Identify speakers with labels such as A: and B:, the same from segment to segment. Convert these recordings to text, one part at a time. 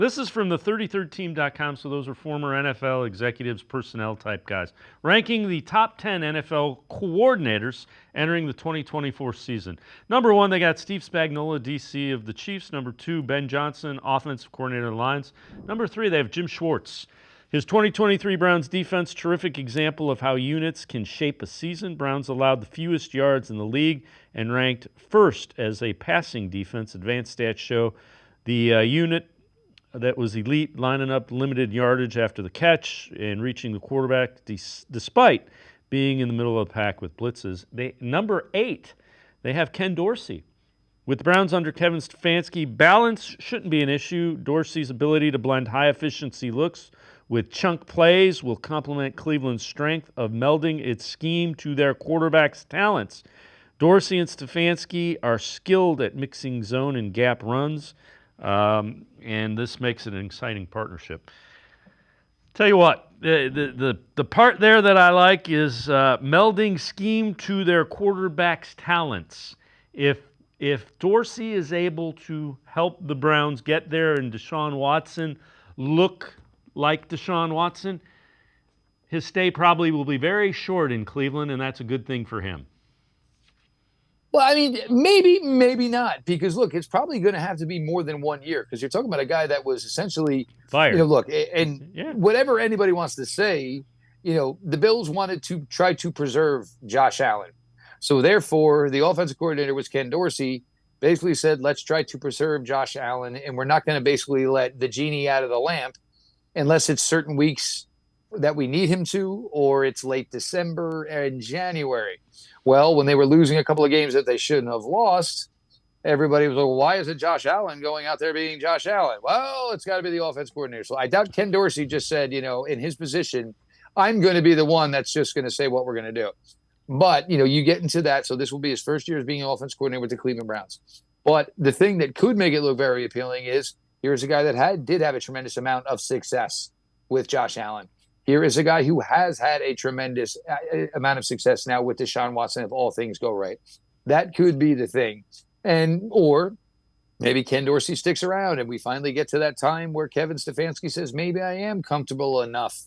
A: This is from the 33rdteam.com, so those are former NFL executives, personnel type guys, ranking the top 10 NFL coordinators entering the 2024 season. Number 1, they got Steve Spagnuolo, DC of the Chiefs. Number 2, Ben Johnson, offensive coordinator of the Lions. Number 3, they have Jim Schwartz. His 2023 Browns defense, terrific example of how units can shape a season. Browns allowed the fewest yards in the league and ranked first as a passing defense. Advanced stats show the unit that was elite, lining up limited yardage after the catch and reaching the quarterback despite being in the middle of the pack with blitzes. Number 8, they have Ken Dorsey. With the Browns under Kevin Stefanski, balance shouldn't be an issue. Dorsey's ability to blend high-efficiency looks with chunk plays will complement Cleveland's strength of melding its scheme to their quarterback's talents. Dorsey and Stefanski are skilled at mixing zone and gap runs. And this makes it an exciting partnership. Tell you what, the part there that I like is melding scheme to their quarterback's talents. If Dorsey is able to help the Browns get there and Deshaun Watson look like Deshaun Watson, his stay probably will be very short in Cleveland, and that's a good thing for him.
B: Well, I mean, maybe not, because look, it's probably going to have to be more than 1 year, because you're talking about a guy that was essentially
A: fired.
B: Look, and whatever anybody wants to say, the Bills wanted to try to preserve Josh Allen. So therefore, the offensive coordinator was Ken Dorsey, basically said, let's try to preserve Josh Allen, and we're not going to basically let the genie out of the lamp unless it's certain weeks that we need him to, or it's late December and January. Well, when they were losing a couple of games that they shouldn't have lost, everybody was like, well, why isn't Josh Allen going out there being Josh Allen? Well, it's got to be the offense coordinator. So I doubt Ken Dorsey just said, in his position, I'm going to be the one that's just going to say what we're going to do. But, you get into that. So this will be his first year as being an offense coordinator with the Cleveland Browns. But the thing that could make it look very appealing is here's a guy that did have a tremendous amount of success with Josh Allen. Here is a guy who has had a tremendous amount of success now with Deshaun Watson if all things go right. That could be the thing. Or maybe Ken Dorsey sticks around and we finally get to that time where Kevin Stefanski says, maybe I am comfortable enough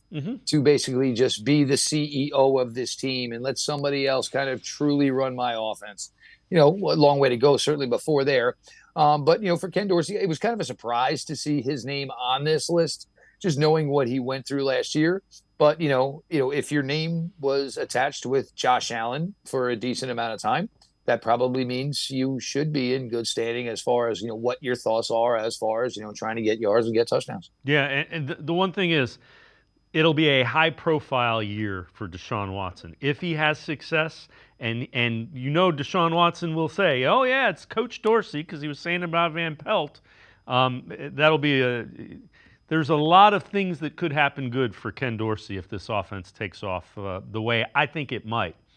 B: to basically just be the CEO of this team and let somebody else kind of truly run my offense. A long way to go, certainly before there. But for Ken Dorsey, it was kind of a surprise to see his name on this list, just knowing what he went through last year. But, if your name was attached with Josh Allen for a decent amount of time, that probably means you should be in good standing as far as, what your thoughts are as far as, trying to get yards and get touchdowns.
A: Yeah, and the one thing is, it'll be a high-profile year for Deshaun Watson. If he has success, and Deshaun Watson will say, oh, yeah, it's Coach Dorsey, because he was saying about Van Pelt, that'll be there's a lot of things that could happen good for Ken Dorsey if this offense takes off the way I think it might.